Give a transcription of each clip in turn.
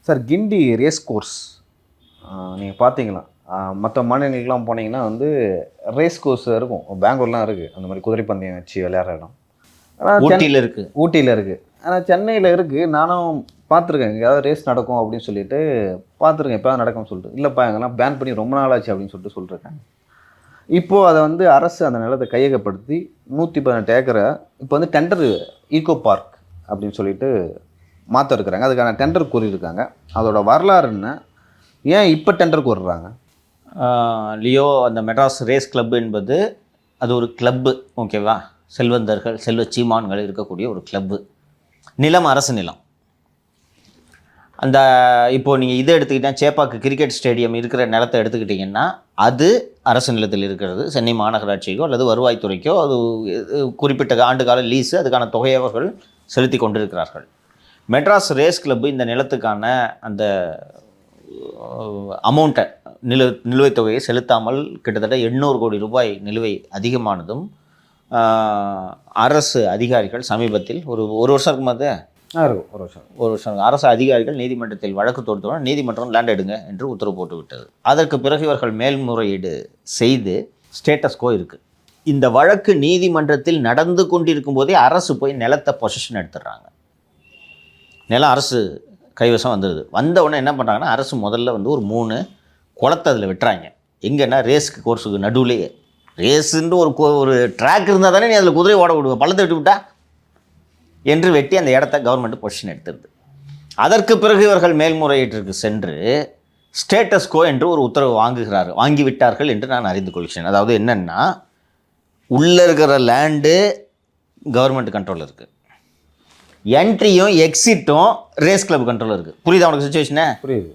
Sir கிண்டி race course நீங்கள் பார்த்தீங்களா? மற்ற மாநிலங்களுக்கெலாம் போனீங்கன்னா வந்து ரேஸ் கோர்ஸ் இருக்கும், பெங்களூர்லாம் இருக்குது அந்த மாதிரி குதிரை பந்தயம் வச்சு விளையாடுற இடம். ஆனால் ஊட்டியில் இருக்குது. ஆனால் சென்னையில் இருக்குது. நானும் பார்த்துருக்கேன், எங்கேயாவது ரேஸ் நடக்கும் அப்படின்னு சொல்லிட்டு பார்த்துருக்கேன், எப்போயாவது நடக்கும்னு சொல்லிட்டு. இல்லைப்பா எங்கெல்லாம் பேன் பண்ணி ரொம்ப நாள் ஆச்சு அப்படின்னு சொல்லியிருக்காங்க. இப்போது அதை வந்து அரசு அந்த நிலத்தை கையகப்படுத்தி 118 ஏக்கரை இப்போ வந்து டெண்டர் ஈகோ பார்க் அப்படின்னு சொல்லிட்டு மாற்ற இருக்கிறாங்க. அதுக்கான டெண்டர் கோரியிருக்காங்க. அதோட வரலாறு என்ன, ஏன் இப்போ டெண்டர் கோருறாங்க? லியோ, அந்த மெட்ராஸ் ரேஸ் கிளப் என்பது அது ஒரு கிளப்பு, ஓகேவா? செல்வந்தர்கள், செல்வ சீமான்கள் இருக்கக்கூடிய ஒரு கிளப்பு. நிலம் அரசு நிலம். அந்த இப்போது நீங்கள் இதை எடுத்துக்கிட்டால் சேப்பாக்கு கிரிக்கெட் ஸ்டேடியம் இருக்கிற நிலத்தை எடுத்துக்கிட்டிங்கன்னா அது அரசு நிலத்தில் இருக்கிறது. சென்னை மாநகராட்சிக்கோ அல்லது வருவாய்த்துறைக்கோ அது குறிப்பிட்ட ஆண்டு கால லீஸு, அதுக்கான தொகையை அவர்கள் செலுத்தி கொண்டிருக்கிறார்கள். மெட்ராஸ் ரேஸ் கிளப்பு இந்த நிலத்துக்கான அந்த அமௌண்ட்டை நிலுவைத் தொகையை செலுத்தாமல் கிட்டத்தட்ட 800 கோடி ரூபாய் நிலுவை அதிகமானதும் அரசு அதிகாரிகள் சமீபத்தில் ஒரு வருஷம் இருக்கும்போது ஒரு வருஷம் அரசு அதிகாரிகள் நீதிமன்றத்தில் வழக்கு தொடுத்தவுடன் நீதிமன்றம் லேண்ட் எடுங்க என்று உத்தரவு போட்டு விட்டது. அதற்கு பிறகு இவர்கள் மேல்முறையீடு செய்து ஸ்டேட்டஸ் கோ இருக்குது. இந்த வழக்கு நீதிமன்றத்தில் நடந்து கொண்டிருக்கும் போதே அரசு போய் நிலத்தை பொசிஷன் எடுத்துடுறாங்க. நிலம் அரசு கைவசம் வந்துடுது. வந்த உடனே என்ன பண்ணுறாங்கன்னா, அரசு முதல்ல வந்து ஒரு 3 குளத்தை அதில் வெட்டுறாங்க. எங்கன்னா ரேஸ்க்கு கோர்ஸுக்கு நடுவுலேயே ரேஸுன்னு ஒரு ட்ராக் இருந்தால் தானே நீ அதில் குதிரை ஓட விடுவேன், பள்ளத்தை விட்டு விட்டா என்று வெட்டி அந்த இடத்த கவர்மெண்ட் பொசிஷன் எடுத்துருது. அதற்கு பிறகு இவர்கள் மேல்முறையீட்டிற்கு சென்று ஸ்டேட்டஸ் கோ என்று ஒரு உத்தரவு வாங்கிவிட்டார்கள் என்று நான் அறிந்து கொள்கிறேன். அதாவது என்னென்னா, உள்ளே இருக்கிற லேண்டு கவர்மெண்ட் கண்ட்ரோலில் இருக்குது, என்ட்ரியும் எக்ஸிட்டும் ரேஸ் கிளப் கண்ட்ரோலில் இருக்குது. புரியுதா உனக்கு சுச்சுவேஷனே? புரியுது.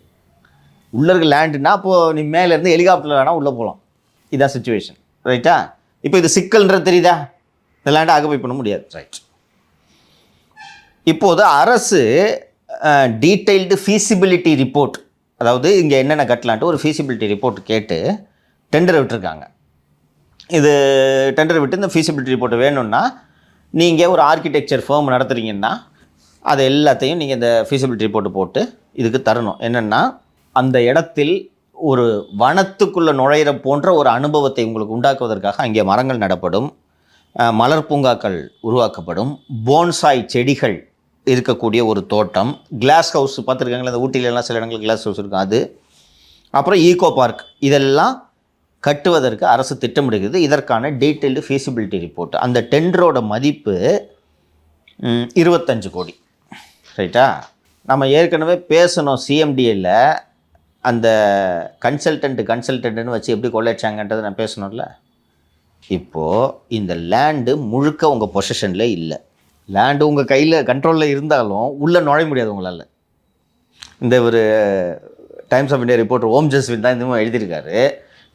உள்ளே இருக்க லேண்டுனா அப்போது நீ மேலேருந்து ஹெலிகாப்டரில் வேணால் உள்ளே போகலாம். இதான் சுச்சுவேஷன், ரைட்டா? இப்போ இது சிக்கல்ன்றது தெரியுதா? இந்த லேண்டை ஆக்குபை பண்ண முடியாது, ரைட்? இப்போது அரசு டீட்டெயில்டு ஃபீஸிபிலிட்டி ரிப்போர்ட், அதாவது இங்கே என்னென்ன கட்டலான்ட்டு ஒரு ஃபீஸிபிலிட்டி ரிப்போர்ட் கேட்டு டெண்டர் விட்டுருக்காங்க. இது டெண்டர் விட்டு இந்த ஃபீஸிபிலிட்டி ரிப்போர்ட் வேணும்னா நீங்கள் ஒரு ஆர்கிடெக்சர் ஃபேர்ம் நடத்துகிறீங்கன்னா அது எல்லாத்தையும் நீங்கள் இந்த ஃபீஸிபிலிட்டி ரிப்போர்ட்டு போட்டு இதுக்கு தரணும். என்னென்னா, அந்த இடத்தில் ஒரு வனத்துக்குள்ளே நுழையிற போன்ற ஒரு அனுபவத்தை உங்களுக்கு உண்டாக்குவதற்காக அங்கே மரங்கள் நடப்படும், மலர் பூங்காக்கள் உருவாக்கப்படும், போன்சாய் செடிகள் இருக்கக்கூடிய ஒரு தோட்டம், கிளாஸ் ஹவுஸ் பார்த்துருக்காங்களா? அந்த ஊட்டியிலலாம் சில இடங்கள் கிளாஸ் ஹவுஸ் இருக்கும், அது. அப்புறம் ஈகோ பார்க், இதெல்லாம் கட்டுவதற்கு அரசு திட்டமிடுகிறது. இதற்கான டீட்டெயில்டு ஃபீஸிபிலிட்டி ரிப்போர்ட். அந்த டெண்டரோட மதிப்பு 25 கோடி, ரைட்டா? நம்ம ஏற்கனவே பேசணும் சிஎம்டிஏல அந்த கன்சல்டன்ட்னு வச்சு எப்படி கொள்ளைச்சாங்கன்றது நான் பேசணும்ல. இப்போது இந்த லேண்டு முழுக்க உங்கள் பொசிஷனில் இல்லை. லேண்டு உங்கள் கையில் கண்ட்ரோலில் இருந்தாலும் உள்ளே நுழைய முடியாது உங்களால். இந்த ஒரு டைம்ஸ் ஆஃப் இந்தியா ரிப்போர்ட்டர் ஓம் ஜஸ்வின் தான் இந்த எழுதியிருக்காரு.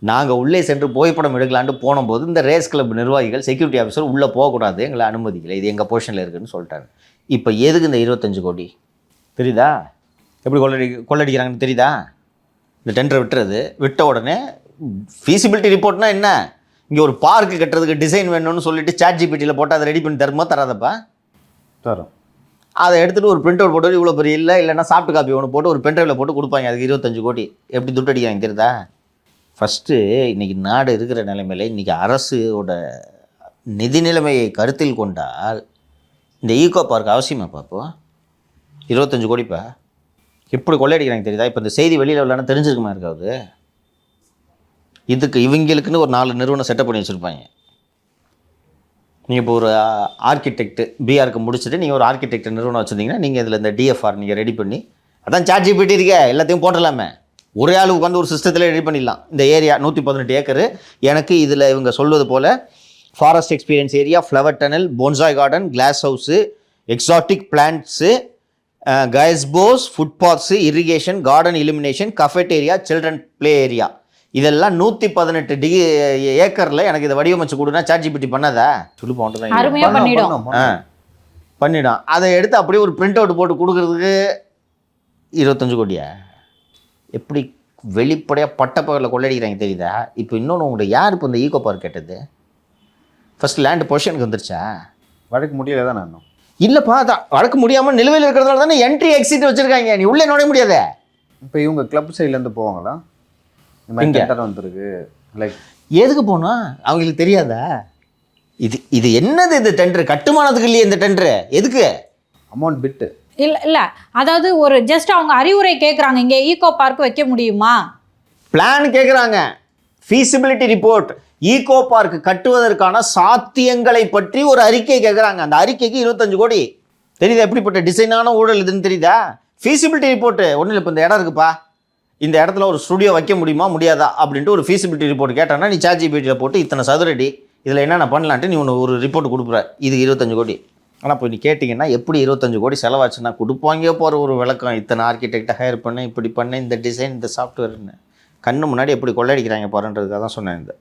நாங்கள் உள்ளே சென்று புகைப்படம் எடுக்கலான்ட்டு போனபோது இந்த ரேஸ் கிளப் நிர்வாகிகள், செக்யூரிட்டி ஆஃபீஸர் உள்ளே போகக்கூடாது, எங்களை அனுமதிக்கலை, இது எங்கள் பொசிஷனில் இருக்குதுன்னு சொல்லிட்டாங்க. இப்போ எதுக்கு இந்த 25 கோடி தெரியுதா? எப்படி கொள்ளடிக்கிறாங்கன்னு தெரியுதா? இந்த டெண்டரை விட்ட உடனே ஃபீஸிபிலிட்டி ரிப்போர்ட்னா என்ன? இங்கே ஒரு பார்க்கு கட்டுறதுக்கு டிசைன் வேணும்னு சொல்லிட்டு ChatGPTயில் போட்டு அதை ரெடி பண்ணி தருமா? தராதப்பா? தரும். அதை எடுத்துகிட்டு ஒரு பிரிண்ட் அவுட் போட்டு இவ்வளோ பெரிய இல்லைன்னா சாஃப்ட் காப்பி ஒன்று போட்டு ஒரு பென்ட்ரைவில் போட்டு கொடுப்பாங்க. அதுக்கு 25 கோடி எப்படி துட்டு அடிக்கிறாங்க தெரியுதா? ஃபஸ்ட்டு இன்றைக்கி நாடு இருக்கிற நிலைமையில் இன்றைக்கி அரசோட நிதி நிலைமையை கருத்தில் கொண்டால் இந்த ஈகோ பார்க் அவசியமா பாப்போ? 25 கோடிப்பா எப்படி கொள்ளையடிக்கிறாங்க தெரியுதா? இப்போ இந்த செய்தி வெளியில் வரலான்னு தெரிஞ்சிருக்குமா இருக்காது? இதுக்கு இவங்களுக்குன்னு ஒரு 4 நிறுவனம் செட்டப் பண்ணி வச்சுருப்பாங்க. நீங்கள் இப்போ ஒரு ஆர்கிடெக்ட் பிஆருக்கு முடிச்சுட்டு நீங்கள் ஒரு ஆர்கிடெக்ட் நிறுவனம் வச்சுருந்தீங்கன்னா நீங்கள் இதில் இந்த டிஎஃப்ஆர் நீங்கள் ரெடி பண்ணி, அதான் ChatGPT இருக்கே, எல்லாத்தையும் போட்டுடலாமே. ஒரே ஆளுக்கு உட்காந்து ஒரு சிஸ்டத்தில் ரெடி பண்ணிடலாம். இந்த ஏரியா 118 ஏக்கரு எனக்கு இதில் இவங்க சொல்வது போல் forest experience area, flower tunnel, bonsai garden, glass house, exotic plants, gazebos, footpaths, irrigation, garden illumination, cafeteria, children play area, இதெல்லாம் 118 ஏக்கரில் எனக்கு இதை வடிவமைச்சு கொடுனா ChatGPT பண்ணாதா? சொல்லி பண்ணிடும். அதை எடுத்து அப்படியே ஒரு பிரிண்ட் அவுட் போட்டு கொடுக்குறதுக்கு 25 கோடியா? எப்படி வெளிப்படையாக பட்டப்பகலில் கொள்ளடிக்கிறாங்க தெரியுதா? இப்போ இன்னொன்று உங்கள்கிட்ட யார் இப்போ இந்த ஈகோ பார்க் கேட்டது? ஃபஸ்ட் லேண்டு பொசிஷனுக்கு வந்துருச்சா? வழக்கு முடியல தான் நான் இல்லைப்பா வழக்கு முடியாமல் நிலுவையில் இருக்கிறதால தானே என்ட்ரி எக்ஸிட் வச்சுருக்காங்க, நீ உள்ளே நுழைய முடியாதே. இப்போ இவங்க கிளப் சைட்லேருந்து போவாங்களா? இந்த மாதிரி டெண்டர் வந்துருக்கு லைக் எதுக்கு போகணும் அவங்களுக்கு தெரியாதா? இது என்னது இது டெண்டர்? கட்டுமானத்துக்கு இல்லையே இந்த டெண்டரு, எதுக்கு? அமௌண்ட் பிட்டு இல்லை அதாவது ஒரு ஜஸ்ட் அவங்க அறிவுரை கேட்குறாங்க, இங்கே ஈகோ பார்க் வைக்க முடியுமா, பிளான் கேட்குறாங்க, ஃபீசிபிலிட்டி ரிப்போர்ட், ஈகோ பார்க் கட்டுவதற்கான சாத்தியங்களை பற்றி ஒரு அறிக்கை கேட்குறாங்க. அந்த அறிக்கைக்கு 25 கோடி. தெரியுதா எப்படிப்பட்ட டிசைனான ஊழல் இதுன்னு தெரியுதா? ஃபீசிபிலிட்டி ரிப்போர்ட்டு ஒன்றும் இல்லை, இப்போ இந்த இடம் இருக்குப்பா, இந்த இடத்துல ஒரு ஸ்டுடியோ வைக்க முடியுமா முடியாதா அப்படின்ட்டு ஒரு ஃபீசிபிலிட்டி ரிப்போர்ட் கேட்டாங்கன்னா நீ ChatGPT போட்டு இத்தனை சதுரடி இதில் என்னென்ன பண்ணலான்ட்டு நீ ஒன்று ஒரு ரிப்போர்ட் கொடுக்குற, இது 25 கோடி. ஆனால் இப்போ நீ கேட்டிங்கன்னா எப்படி 25 கோடி செலவாச்சுன்னா கொடுப்பாங்க போகிற ஒரு விளக்கம், இத்தனை ஆர்கிடெக்டை ஹையர் பண்ண, இப்படி பண்ண, இந்த டிசைன், இந்த சாஃப்ட்வேர்னு கண்ணு முன்னாடி எப்படி கொள்ளையடிக்கிறாங்க பாருன்றதுக்காக தான் சொன்னேன் இந்த